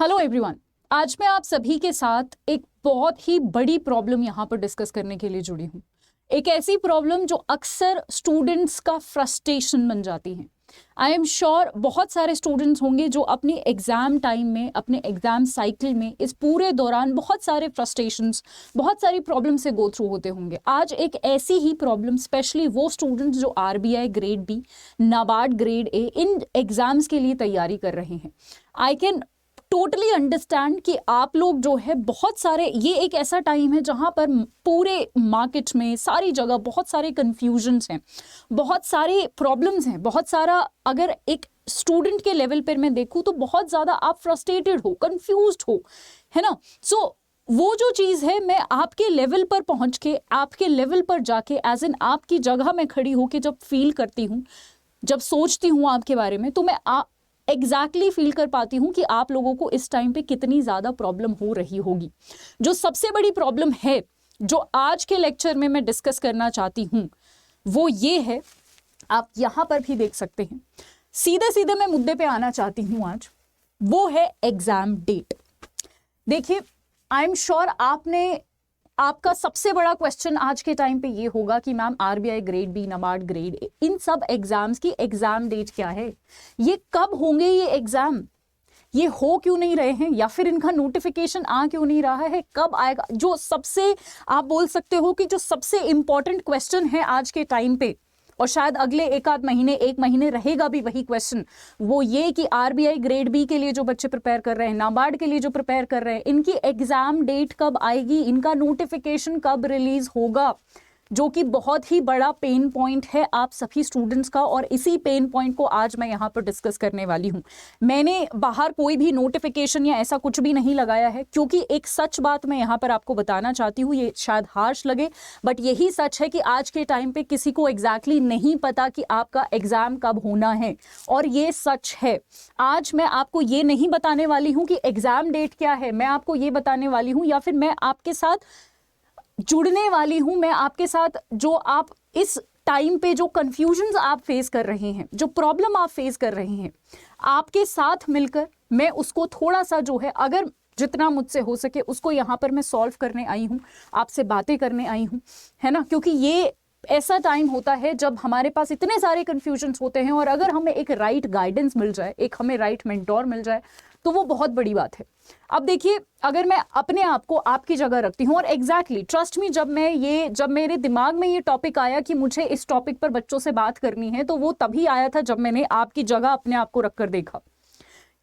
Hello everyone, आज मैं आप सभी के साथ एक बहुत ही बड़ी प्रॉब्लम यहाँ पर डिस्कस करने के लिए जुड़ी हूँ। एक ऐसी प्रॉब्लम जो अक्सर स्टूडेंट्स का फ्रस्ट्रेशन बन जाती है। आई एम श्योर बहुत सारे स्टूडेंट्स होंगे जो अपने एग्जाम टाइम में, अपने एग्जाम साइकिल में, इस पूरे दौरान बहुत सारे फ्रस्ट्रेशंस, बहुत सारी प्रॉब्लम से गो थ्रू होते होंगे। आज एक ऐसी ही प्रॉब्लम स्पेशली वो स्टूडेंट्स जो RBI grade B, NABARD grade A इन एग्जाम्स के लिए तैयारी कर रहे हैं। आई कैन टोटली अंडरस्टैंड कि आप लोग जो है बहुत सारे, ये एक ऐसा टाइम है जहां पर पूरे मार्केट में सारी जगह बहुत सारे कंफ्यूजन्स हैं, बहुत सारे प्रॉब्लम्स हैं, बहुत सारा, अगर एक स्टूडेंट के लेवल पर मैं देखूं तो बहुत ज़्यादा आप फ्रस्ट्रेटेड हो, कंफ्यूज्ड हो, है ना। सो वो जो चीज़ है, मैं आपके लेवल पर पहुंच के, आपके लेवल पर जाके, एज इन आपकी जगह में खड़ी होके जब फील करती हूँ, जब सोचती हूँ आपके बारे में, तो मैं एग्जैक्टली फील कर पाती हूँ कि आप लोगों को इस टाइम पे कितनी ज़्यादा प्रॉब्लम हो रही होगी। जो सबसे बड़ी प्रॉब्लम है जो आज के लेक्चर में मैं डिस्कस करना चाहती हूँ वो ये है, आप यहाँ पर भी देख सकते हैं। सीधे सीधे मैं मुद्दे पे आना चाहती हूँ आज, वो है एग्जाम डेट। देखिए, आई एम श्योर आपका सबसे बड़ा क्वेश्चन आज के टाइम पे ये होगा कि ma'am RBI grade B, NABARD grade A, इन सब एग्जाम्स की एग्जाम डेट क्या है, ये कब होंगे, ये एग्जाम ये हो क्यों नहीं रहे हैं, या फिर इनका नोटिफिकेशन आ क्यों नहीं रहा है, कब आएगा। जो सबसे, आप बोल सकते हो कि जो सबसे इंपॉर्टेंट क्वेश्चन है आज के टाइम पे, और शायद अगले एक महीने रहेगा भी वही क्वेश्चन, वो ये कि आरबीआई ग्रेड बी के लिए जो बच्चे प्रिपेयर कर रहे हैं, नाबार्ड के लिए जो प्रिपेयर कर रहे हैं, इनकी एग्जाम डेट कब आएगी, इनका नोटिफिकेशन कब रिलीज होगा, जो कि बहुत ही बड़ा पेन पॉइंट है आप सभी स्टूडेंट्स का। और इसी पेन पॉइंट को आज मैं यहाँ पर डिस्कस करने वाली हूँ। मैंने बाहर कोई भी नोटिफिकेशन या ऐसा कुछ भी नहीं लगाया है, क्योंकि एक सच बात मैं यहाँ पर आपको बताना चाहती हूँ, ये शायद हार्श लगे बट यही सच है कि आज के टाइम पे किसी को एग्जैक्टली नहीं पता कि आपका एग्जाम कब होना है, और ये सच है। आज मैं आपको ये नहीं बताने वाली हूँ कि एग्जाम डेट क्या है, मैं आपको ये बताने वाली हूँ, या फिर मैं आपके साथ जुड़ने वाली हूं, मैं आपके साथ, जो आप इस टाइम पे जो कंफ्यूजन्स आप फेस कर रहे हैं, जो प्रॉब्लम आप फेस कर रहे हैं, आपके साथ मिलकर मैं उसको थोड़ा सा जो है, अगर जितना मुझसे हो सके उसको यहाँ पर मैं सॉल्व करने आई हूँ, आपसे बातें करने आई हूँ, है ना। क्योंकि ये ऐसा टाइम होता है जब हमारे पास इतने सारे कंफ्यूजन्स होते हैं, और अगर हमें एक राइट गाइडेंस मिल जाए, एक हमें राइट मेंटोर मिल जाए, तो वो बहुत बड़ी बात है। अब देखिए, अगर मैं अपने आप को आपकी जगह रखती हूँ, और एग्जैक्टली ट्रस्ट मी, जब मेरे दिमाग में ये टॉपिक आया कि मुझे इस टॉपिक पर बच्चों से बात करनी है, तो वो तभी आया था जब मैंने आपकी जगह अपने आप को रखकर देखा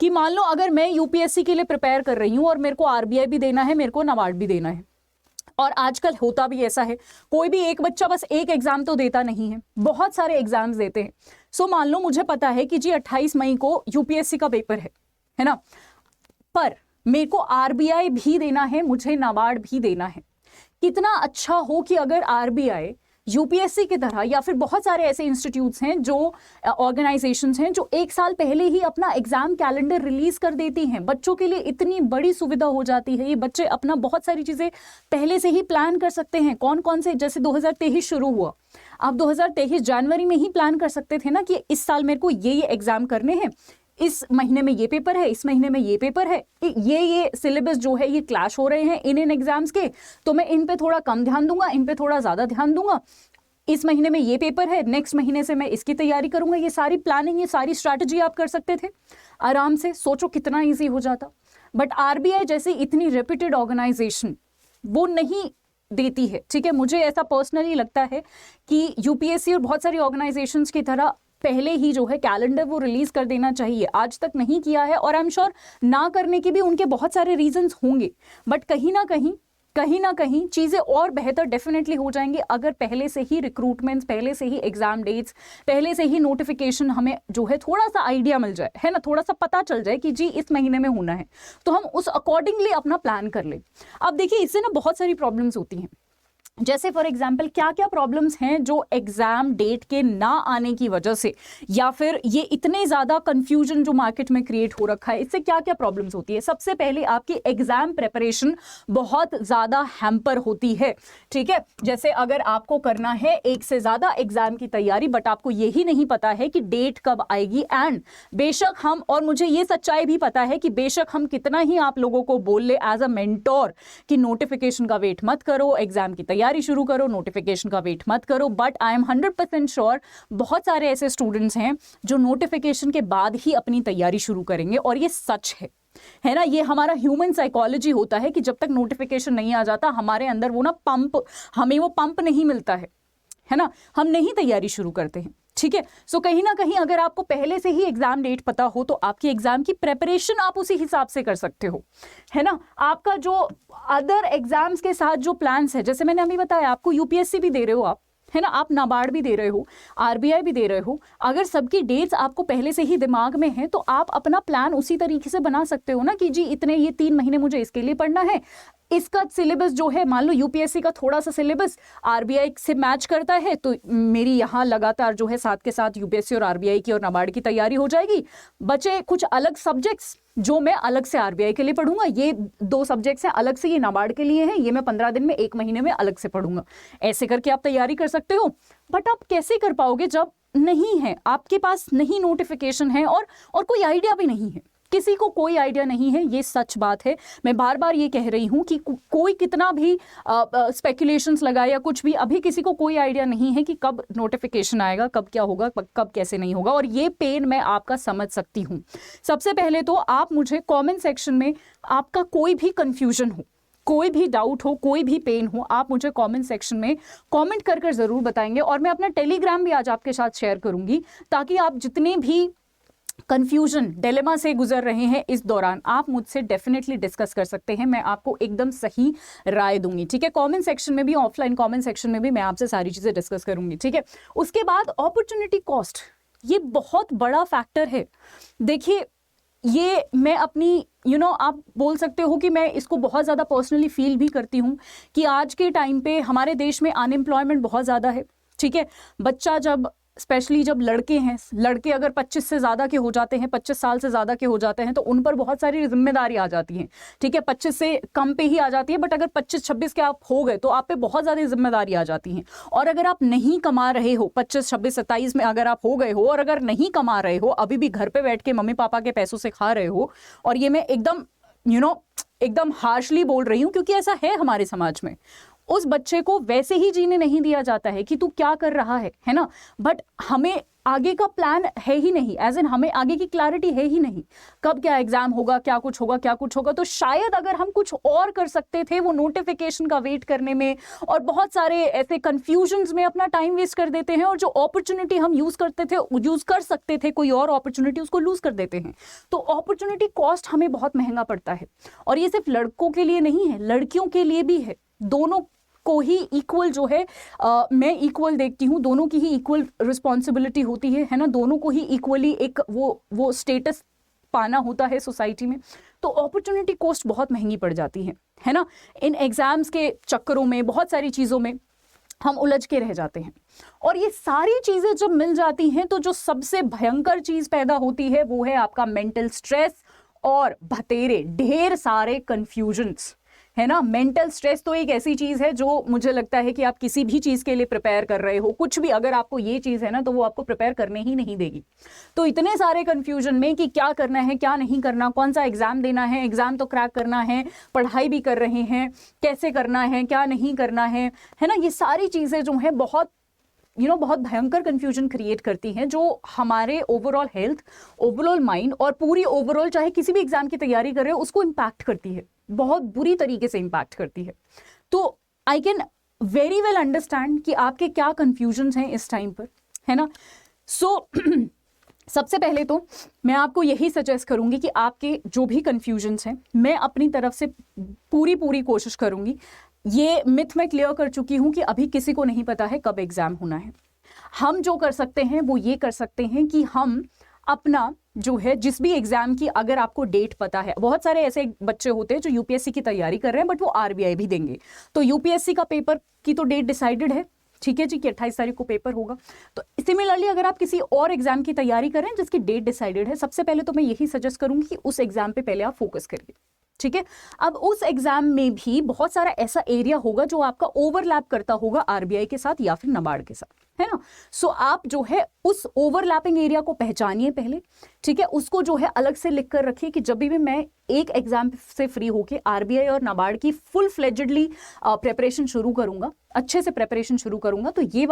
कि मान लो अगर मैं यूपीएससी के लिए प्रिपेयर कर रही हूँ और मेरे को आरबीआई भी देना है, मेरे को नाबार्ड भी देना है, और आजकल होता भी ऐसा है, कोई भी एक बच्चा बस एक एग्जाम तो देता नहीं है, बहुत सारे एग्जाम्स देते हैं। सो मान लो मुझे पता है कि जी 28 मई को यूपीएससी का पेपर है ना, पर मेरे को आरबीआई भी देना है, मुझे नाबार्ड भी देना है। कितना अच्छा हो कि अगर आरबीआई यूपीएससी की तरह, या फिर बहुत सारे ऐसे इंस्टीट्यूट्स हैं, जो ऑर्गेनाइजेशंस हैं, जो एक साल पहले ही अपना एग्जाम कैलेंडर रिलीज कर देती हैं। बच्चों के लिए इतनी बड़ी सुविधा हो जाती है, ये बच्चे अपना बहुत सारी चीजें पहले से ही प्लान कर सकते हैं। कौन कौन से, जैसे 2023 शुरू हुआ, आप 2023 जनवरी में ही प्लान कर सकते थे ना कि इस साल मेरे को ये एग्जाम करने हैं, इस महीने में ये पेपर है, इस महीने में ये पेपर है, ये सिलेबस जो है ये क्लैश हो रहे हैं इन एग्जाम्स के, तो मैं इन पे थोड़ा कम ध्यान दूंगा, इन पे थोड़ा ज्यादा ध्यान दूंगा। इस महीने में ये पेपर है, नेक्स्ट महीने से मैं इसकी तैयारी करूंगा। ये सारी प्लानिंग, ये सारी स्ट्रैटेजी आप कर सकते थे आराम से। सोचो कितना ईजी हो जाता। बट आरबीआई जैसी इतनी रेप्यूटेड ऑर्गेनाइजेशन वो नहीं देती है, ठीक है। मुझे ऐसा पर्सनली लगता है कि यूपीएससी और बहुत सारी ऑर्गेनाइजेशंस की तरह पहले ही जो है कैलेंडर वो रिलीज कर देना चाहिए, आज तक नहीं किया है, और आई एम श्योर ना करने के भी उनके बहुत सारे रीजंस होंगे। बट कहीं ना कहीं चीजें और बेहतर डेफिनेटली हो जाएंगी अगर पहले से ही रिक्रूटमेंट्स, पहले से ही एग्जाम डेट्स, पहले से ही नोटिफिकेशन हमें जो है थोड़ा सा आइडिया मिल जाए, है ना, थोड़ा सा पता चल जाए कि जी इस महीने में होना है, तो हम उस अकॉर्डिंगली अपना प्लान कर ले। अब देखिए, इससे ना बहुत सारी प्रॉब्लम्स होती हैं। जैसे फॉर एग्जाम्पल क्या क्या प्रॉब्लम्स हैं जो एग्जाम डेट के ना आने की वजह से, या फिर ये इतने ज़्यादा कंफ्यूजन जो मार्केट में क्रिएट हो रखा है, इससे क्या क्या प्रॉब्लम्स होती है। सबसे पहले आपकी एग्जाम प्रिपरेशन बहुत ज़्यादा हैम्पर होती है, ठीक है। जैसे अगर आपको करना है एक से ज़्यादा एग्जाम की तैयारी, बट आपको यही नहीं पता है कि डेट कब आएगी, एंड बेशक हम, और मुझे ये सच्चाई भी पता है कि बेशक हम कितना ही आप लोगों को बोल ले एज अ मेंटोर कि नोटिफिकेशन का वेट मत करो, एग्जाम की तैयारी शुरू करो, नोटिफिकेशन का वेट मत करो, बट आई एम 100% श्योर बहुत सारे ऐसे स्टूडेंट्स हैं जो नोटिफिकेशन के बाद ही अपनी तैयारी शुरू करेंगे, और ये सच है ना। ये हमारा ह्यूमन साइकोलॉजी होता है कि जब तक नोटिफिकेशन नहीं आ जाता हमारे अंदर वो ना हमें वो पंप नहीं मिलता है ना, हम नहीं तैयारी शुरू करते हैं, ठीक है। सो कहीं ना कहीं अगर आपको पहले से ही एग्जाम डेट पता हो तो आपकी एग्जाम की प्रिपरेशन आप उसी हिसाब से कर सकते हो, है ना। आपका जो अदर एग्जाम्स के साथ जो प्लान्स है, जैसे मैंने अभी बताया आपको यूपीएससी भी दे रहे हो आप, है ना, आप नाबार्ड भी दे रहे हो, आरबीआई भी दे रहे हो, अगर सबकी डेट्स आपको पहले से ही दिमाग में है तो आप अपना प्लान उसी तरीके से बना सकते हो ना कि जी इतने ये 3 महीने मुझे इसके लिए पढ़ना है, इसका सिलेबस जो है, मान लो यूपीएससी का थोड़ा सा सिलेबस आरबीआई से मैच करता है तो मेरी यहाँ लगातार जो है साथ के साथ यूपीएससी और आरबीआई की और नाबार्ड की तैयारी हो जाएगी। बचे कुछ अलग सब्जेक्ट्स जो मैं अलग से आरबीआई के लिए पढ़ूंगा, ये 2 सब्जेक्ट्स हैं अलग से, ये नाबार्ड के लिए हैं, ये मैं 15 दिन में 1 महीने में अलग से पढ़ूंगा। ऐसे करके आप तैयारी कर सकते हो, बट आप कैसे कर पाओगे जब नहीं है आपके पास, नहीं नोटिफिकेशन है और कोई आइडिया भी नहीं है, किसी को कोई आइडिया नहीं है। ये सच बात है, मैं बार बार ये कह रही हूं कि कोई कितना भी स्पेकुलेशंस लगाए या कुछ भी, अभी किसी को कोई आइडिया नहीं है कि कब नोटिफिकेशन आएगा, कब क्या होगा, कब कैसे नहीं होगा, और ये पेन मैं आपका समझ सकती हूं। सबसे पहले तो आप मुझे कमेंट सेक्शन में आपका कोई भी कंफ्यूजन हो, कोई भी डाउट हो, कोई भी पेन हो, आप मुझे कमेंट सेक्शन में कमेंट कर जरूर बताएंगे, और मैं अपना टेलीग्राम भी आज आपके साथ शेयर करूंगी ताकि आप जितने भी कंफ्यूजन डिलेमा से गुजर रहे हैं इस दौरान आप मुझसे डेफिनेटली डिस्कस कर सकते हैं, मैं आपको एकदम सही राय दूंगी, ठीक है। कमेंट सेक्शन में भी, ऑफलाइन कमेंट सेक्शन में भी मैं आपसे सारी चीजें डिस्कस करूंगी, ठीक है। उसके बाद अपॉर्चुनिटी कॉस्ट, ये बहुत बड़ा फैक्टर है। देखिए ये मैं अपनी आप बोल सकते हो कि मैं इसको बहुत ज़्यादा पर्सनली फील भी करती हूँ कि आज के टाइम पे हमारे देश में अनएम्प्लॉयमेंट बहुत ज़्यादा है, ठीक है। बच्चा जब, स्पेशली जब लड़के हैं, लड़के अगर 25 से ज़्यादा के हो जाते हैं, 25 साल से ज़्यादा के हो जाते हैं तो उन पर बहुत सारी जिम्मेदारी आ जाती हैं, ठीक है। 25 से कम पे ही आ जाती है, बट अगर 25-26 के आप हो गए तो आप पे बहुत ज़्यादा जिम्मेदारी आ जाती हैं। और अगर आप नहीं कमा रहे हो, 25, 26, 27 में अगर आप हो गए हो, और अगर नहीं कमा रहे हो, अभी भी घर पे बैठ के मम्मी पापा के पैसों से खा रहे हो, और ये मैं एकदम एकदम हार्शली बोल रही हूँ क्योंकि ऐसा है हमारे समाज में, उस बच्चे को वैसे ही जीने नहीं दिया जाता है कि तू क्या कर रहा है ना। बट हमें आगे का प्लान है ही नहीं, एज इन हमें आगे की क्लैरिटी है ही नहीं, कब क्या एग्जाम होगा, क्या कुछ होगा, क्या कुछ होगा। तो शायद अगर हम कुछ और कर सकते थे वो नोटिफिकेशन का वेट करने में और बहुत सारे ऐसे कंफ्यूजन्स में अपना टाइम वेस्ट कर देते हैं, और जो अपॉर्चुनिटी हम यूज कर सकते थे कोई और अपॉर्चुनिटी, उसको लूज कर देते हैं। तो अपॉर्चुनिटी कॉस्ट हमें बहुत महंगा पड़ता है, और ये सिर्फ लड़कों के लिए नहीं है, लड़कियों के लिए भी है। दोनों को ही इक्वल जो है मैं इक्वल देखती हूँ, दोनों की ही इक्वल रिस्पॉन्सिबिलिटी होती है ना, दोनों को ही इक्वली एक वो स्टेटस पाना होता है सोसाइटी में। तो अपॉर्चुनिटी कॉस्ट बहुत महंगी पड़ जाती है ना। इन एग्जाम्स के चक्करों में बहुत सारी चीज़ों में हम उलझ के रह जाते हैं, और ये सारी चीज़ें जब मिल जाती हैं तो जो सबसे भयंकर चीज़ पैदा होती है वो है आपका मेंटल स्ट्रेस और भतेरे, ढेर सारे कंफ्यूजन्स, है ना। मेंटल स्ट्रेस तो एक ऐसी चीज है जो मुझे लगता है कि आप किसी भी चीज के लिए प्रिपेयर कर रहे हो, कुछ भी अगर आपको ये चीज है ना तो वो आपको प्रिपेयर करने ही नहीं देगी। तो इतने सारे कंफ्यूजन में कि क्या करना है, क्या नहीं करना, कौन सा एग्जाम देना है, एग्जाम तो क्रैक करना है, पढ़ाई भी कर रहे हैं, कैसे करना है, क्या नहीं करना है ना, ये सारी चीजें जो है बहुत बहुत भयंकर कंफ्यूजन क्रिएट करती हैं, जो हमारे ओवरऑल हेल्थ, ओवरऑल माइंड और पूरी ओवरऑल चाहे किसी भी एग्जाम की तैयारी कर रहे हो उसको इम्पैक्ट करती है, बहुत बुरी तरीके से इम्पैक्ट करती है। तो I can very well understand कि आपके क्या कंफ्यूजन्स हैं इस टाइम पर, है ना। सो सबसे पहले तो मैं आपको यही सजेस्ट करूंगी कि आपके जो भी कंफ्यूजन्स हैं, मैं अपनी तरफ से पूरी कोशिश करूंगी। ये मिथ मैं क्लियर कर चुकी हूं कि अभी किसी को नहीं पता है कब एग्जाम होना है। हम जो कर सकते हैं वो ये कर सकते हैं कि हम अपना जो है जिस भी एग्जाम की अगर आपको डेट पता है, बहुत सारे ऐसे बच्चे होते हैं जो यूपीएससी की तैयारी कर रहे हैं बट वो आरबीआई भी देंगे, तो यूपीएससी का पेपर की तो डेट डिसाइडेड है, ठीक है जी, कि 28 तारीख को पेपर होगा। तो सिमिलरली अगर आप किसी और एग्जाम की तैयारी करें जिसकी डेट डिसाइडेड है, सबसे पहले तो मैं यही सजेस्ट करूंगी कि उस एग्जाम पे पहले आप फोकस करिए, ठीक है। अब उस एग्जाम में भी बहुत सारा ऐसा एरिया होगा जो आपका ओवरलैप करता होगा आरबीआई के साथ या फिर नाबार्ड के साथ, है ना। सो आप जो है उस ओवरलैपिंग एरिया को पहचानिए पहले, ठीक है, उसको जो है अलग से लिख कर रखिए कि जब भी मैं एक एग्जाम से फ्री होके आरबीआई और नाबार्ड की फुल फ्लेजेडली प्रेपरेशन शुरू करूंगा, अच्छे से प्रेपरेशन शुरू करूंगा, तो ये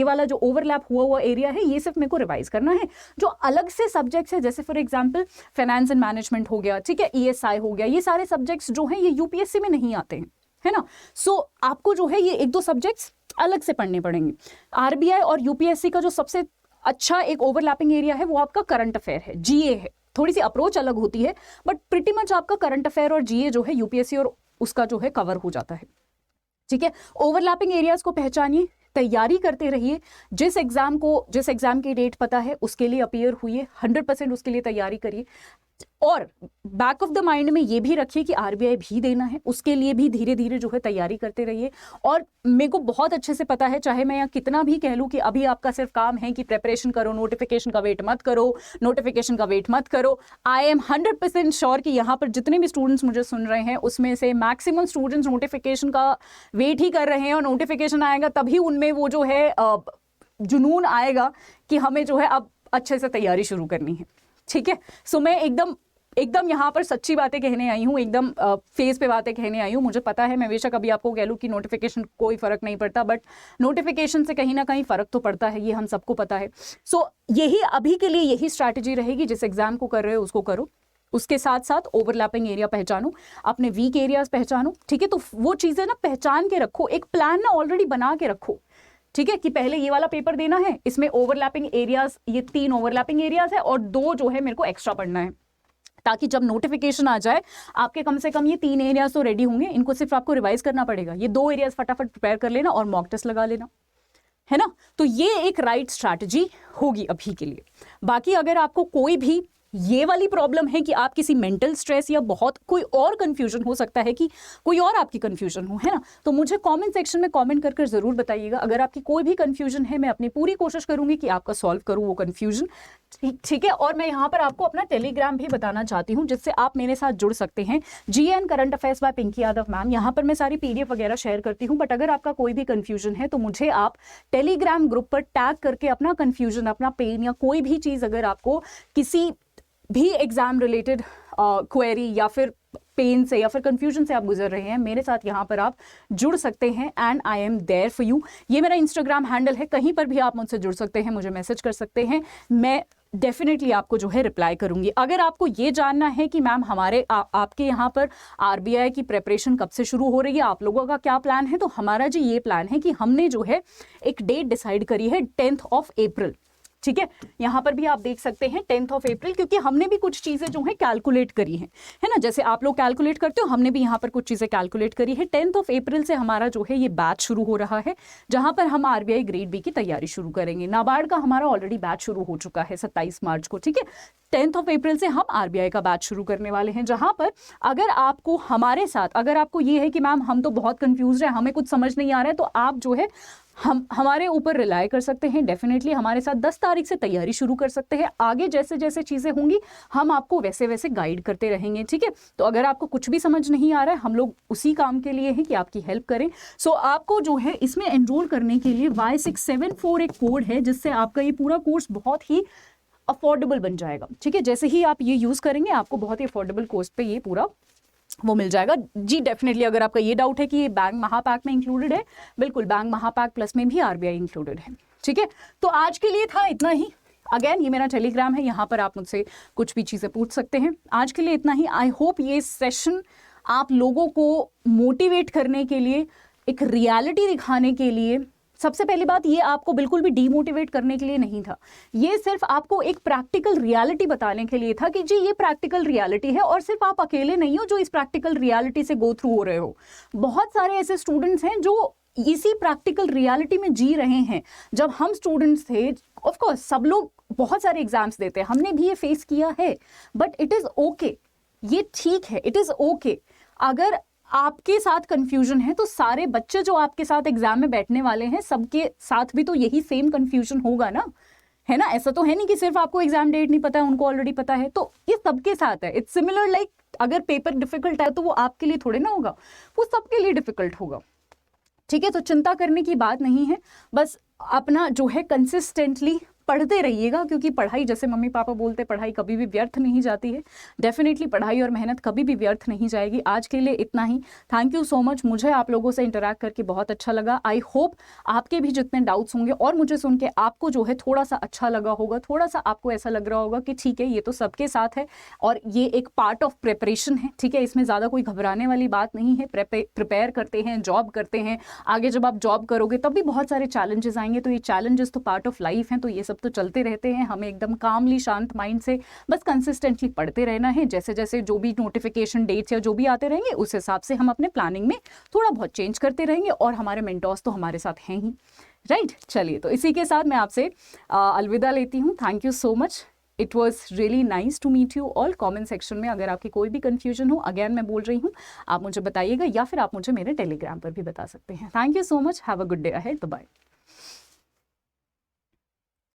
वाला जो ओवरलैप हुआ एरिया है ये सिर्फ मेरे को रिवाइज करना है। जो अलग से सब्जेक्ट्स है जैसे for example finance and management हो गया, ठीक है, ईएसआई हो गया, ये सारे सब्जेक्ट्स जो हैं ये यूपीएससी में नहीं आते हैं, है ना। सो आपको जो है ये एक दो सब्जेक्ट्स अलग से पढ़ने पड़ेंगे। आरबीआई और यूपीएससी का जो सबसे अच्छा एक ओवरलैपिंग एरिया है वो आपका करंट अफेयर है, जीए है। थोड़ी सी अप्रोच अलग होती है बट प्रिटी मच आपका करंट अफेयर और जीए जो है यूपीएससी और उसका जो है कवर हो जाता है, ठीक है। ओवरलैपिंग एरियाज को पहचानिए, तैयारी करते रहिए, जिस एग्जाम की डेट पता है उसके लिए अपीयर हुई 100% उसके लिए तैयारी करिए, और बैक ऑफ द माइंड में ये भी रखिए कि आरबीआई भी देना है, उसके लिए भी धीरे धीरे जो है तैयारी करते रहिए। और मेरे को बहुत अच्छे से पता है, चाहे मैं यहाँ कितना भी कह लूँ कि अभी आपका सिर्फ काम है कि प्रेपरेशन करो, नोटिफिकेशन का वेट मत करो, आई एम 100% श्योर कि यहाँ पर जितने भी स्टूडेंट्स मुझे सुन रहे हैं उसमें से मैक्सिमम स्टूडेंट्स नोटिफिकेशन का वेट ही कर रहे हैं, और नोटिफिकेशन आएगा तभी उनमें वो जो है जुनून आएगा कि हमें जो है अब अच्छे से तैयारी शुरू करनी है, ठीक है। सो मैं एकदम यहाँ पर सच्ची बातें कहने आई हूँ, एकदम फेस पे बातें कहने आई हूँ। मुझे पता है मैं बेशक अभी आपको कह लूँ कि नोटिफिकेशन कोई फर्क नहीं पड़ता, बट नोटिफिकेशन से कहीं ना कहीं फर्क तो पड़ता है, ये हम सबको पता है। सो यही अभी के लिए यही स्ट्रैटेजी रहेगी, जिस एग्जाम को कर रहे हो उसको करो, उसके साथ साथ ओवरलैपिंग एरिया पहचानो, अपने वीक एरियाज पहचानो, ठीक है। तो वो चीजें ना पहचान के रखो, एक प्लान ना ऑलरेडी बना के रखो, ठीक है, कि पहले ये वाला पेपर देना है, इसमें ओवरलैपिंग एरियाज, ये 3 ओवरलैपिंग एरियाज है और 2 जो है मेरे को एक्स्ट्रा पढ़ना है, ताकि जब नोटिफिकेशन आ जाए आपके कम से कम ये 3 एरियाज तो रेडी होंगे, इनको सिर्फ आपको रिवाइज करना पड़ेगा। ये 2 एरियाज फटाफट प्रिपेयर कर लेना और मॉक टेस्ट लगा लेना, है ना। तो ये एक राइट स्ट्रैटेजी होगी अभी के लिए। बाकी अगर आपको कोई भी ये वाली प्रॉब्लम है कि आप किसी मेंटल स्ट्रेस या बहुत कोई और कंफ्यूजन, हो सकता है कि कोई और आपकी कंफ्यूजन हो, है ना, तो मुझे कमेंट सेक्शन में कमेंट कर जरूर बताइएगा। अगर आपकी कोई भी कंफ्यूजन है मैं अपनी पूरी कोशिश करूंगी कि आपका सॉल्व करूं वो कंफ्यूजन, ठीक है। और मैं यहाँ पर आपको अपना टेलीग्राम भी बताना चाहती हूँ जिससे आप मेरे साथ जुड़ सकते हैं, GN current affairs by Pinky Yadav ma'am. यहाँ पर मैं सारी PDF वगैरह शेयर करती हूँ, बट अगर आपका कोई भी कंफ्यूजन है तो मुझे आप टेलीग्राम ग्रुप पर टैग करके अपना कंफ्यूजन, अपना पेन या कोई भी चीज अगर आपको किसी भी एग्जाम रिलेटेड क्वेरी या फिर पेन से या फिर कंफ्यूजन से आप गुजर रहे हैं, मेरे साथ यहाँ पर आप जुड़ सकते हैं, and I am there for you. ये मेरा इंस्टाग्राम हैंडल है, कहीं पर भी आप मुझसे जुड़ सकते हैं, मुझे मैसेज कर सकते हैं, मैं डेफिनेटली आपको जो है रिप्लाई करूंगी। अगर आपको ये जानना है कि मैम हमारे आपके यहाँ पर आरबीआई की प्रेपरेशन कब से शुरू हो रही है, आप लोगों का क्या प्लान है, तो हमारा जी ये प्लान है कि हमने जो है एक डेट डिसाइड करी है 10th of April, ठीक है। यहाँ पर भी आप देख सकते हैं 10th of April, क्योंकि हमने भी कुछ चीजें जो है कैलकुलेट करी हैं, है ना, जैसे आप लोग कैलकुलेट करते हो हमने भी यहाँ पर कुछ चीजें कैलकुलेट करी है। 10th of April से हमारा जो है ये बैच शुरू हो रहा है, जहां पर हम आरबीआई ग्रेड बी की तैयारी शुरू करेंगे। नाबार्ड का हमारा ऑलरेडी बैच शुरू हो चुका है 27 मार्च को, ठीक है। 10th of April से हम आरबीआई का बैच शुरू करने वाले हैं, जहां पर अगर आपको हमारे साथ, अगर आपको ये है कि मैम हम तो बहुत कंफ्यूज है, हमें कुछ समझ नहीं आ रहा है, तो आप जो है हमारे ऊपर रिलाई कर सकते हैं। डेफिनेटली हमारे साथ 10 तारीख से तैयारी शुरू कर सकते हैं। आगे जैसे जैसे चीजें होंगी हम आपको वैसे वैसे गाइड करते रहेंगे, ठीक है। तो अगर आपको कुछ भी समझ नहीं आ रहा है, हम लोग उसी काम के लिए हैं कि आपकी हेल्प करें। सो आपको जो है इसमें एनरोल करने के लिए Y674 एक कोड है, जिससे आपका ये पूरा कोर्स बहुत ही अफोर्डेबल बन जाएगा, ठीक है। जैसे ही आप ये यूज करेंगे आपको बहुत ही अफोर्डेबल कॉस्ट पे ये पूरा वो मिल जाएगा जी। डेफिनेटली अगर आपका ये डाउट है कि ये बैंक महापैक में इंक्लूडेड है, बिल्कुल बैंक महापैक प्लस में भी आरबीआई इंक्लूडेड है, ठीक है। तो आज के लिए था इतना ही। अगेन ये मेरा टेलीग्राम है, यहाँ पर आप मुझसे कुछ भी चीजें पूछ सकते हैं। आज के लिए इतना ही। आई होप ये सेशन आप लोगों को मोटिवेट करने के लिए, एक रियलिटी दिखाने के लिए, सबसे पहली बात ये आपको बिल्कुल भी डीमोटिवेट करने के लिए नहीं था, ये सिर्फ आपको एक प्रैक्टिकल रियलिटी बताने के लिए था कि जी ये प्रैक्टिकल रियलिटी है और सिर्फ आप अकेले नहीं हो जो इस प्रैक्टिकल रियलिटी से गो थ्रू हो रहे हो। बहुत सारे ऐसे स्टूडेंट्स हैं जो इसी प्रैक्टिकल रियलिटी में जी रहे हैं। जब हम स्टूडेंट्स थे, ऑफ कोर्स सब लोग बहुत सारे एग्जाम्स देते हैं, हमने भी ये फेस किया है, बट इट इज़ ओके, ये ठीक है, इट इज़ ओके। अगर आपके साथ कंफ्यूजन है तो सारे बच्चे जो आपके साथ एग्जाम में बैठने वाले हैं सबके साथ भी तो यही सेम कंफ्यूजन होगा ना, है ना। ऐसा तो है नहीं कि सिर्फ आपको एग्जाम डेट नहीं पता है, उनको ऑलरेडी पता है, तो ये सबके साथ है। इट्स सिमिलर लाइक अगर पेपर डिफिकल्ट है तो वो आपके लिए थोड़े ना होगा, वो सबके लिए डिफिकल्ट होगा, ठीक है। तो चिंता करने की बात नहीं है, बस अपना जो है कंसिस्टेंटली पढ़ते रहिएगा, क्योंकि पढ़ाई, जैसे मम्मी पापा बोलते, पढ़ाई कभी भी व्यर्थ नहीं जाती है। डेफिनेटली पढ़ाई और मेहनत कभी भी व्यर्थ नहीं जाएगी। आज के लिए इतना ही। थैंक यू सो मच, मुझे आप लोगों से इंटरैक्ट करके बहुत अच्छा लगा। आई होप आपके भी जितने डाउट्स होंगे और मुझे सुन के आपको जो है थोड़ा सा अच्छा लगा होगा, थोड़ा सा आपको ऐसा लग रहा होगा कि ठीक है ये तो सबके साथ है और ये एक पार्ट ऑफ प्रिपरेशन है, ठीक है, इसमें ज़्यादा कोई घबराने वाली बात नहीं है। प्रिपेयर करते हैं, जॉब करते हैं, आगे जब आप जॉब करोगे तब भी बहुत सारे चैलेंजेस आएंगे, तो ये चैलेंजेस तो पार्ट ऑफ लाइफ हैं, तो ये सब तो चलते रहते हैं। हमें एकदम कामली शांत माइंड से बस कंसिस्टेंटली पढ़ते रहना है। जैसे जैसे जो भी नोटिफिकेशन डेट्स या जो भी आते रहेंगे उस हिसाब से हम अपने प्लानिंग में थोड़ा बहुत चेंज करते रहेंगे, और हमारे मेंटोर्स तो हमारे साथ हैं ही, राइट। चलिए, तो इसी के साथ मैं आपसे अलविदा लेती हूँ। Thank you so much, it was really nice to meet you all. Comment section में अगर आपकी कोई भी कन्फ्यूजन हो, अगेन मैं बोल रही हूँ, आप मुझे बताइएगा, या फिर आप मुझे मेरे टेलीग्राम पर भी बता सकते हैं। Thank you so much, have a good day ahead, bye bye.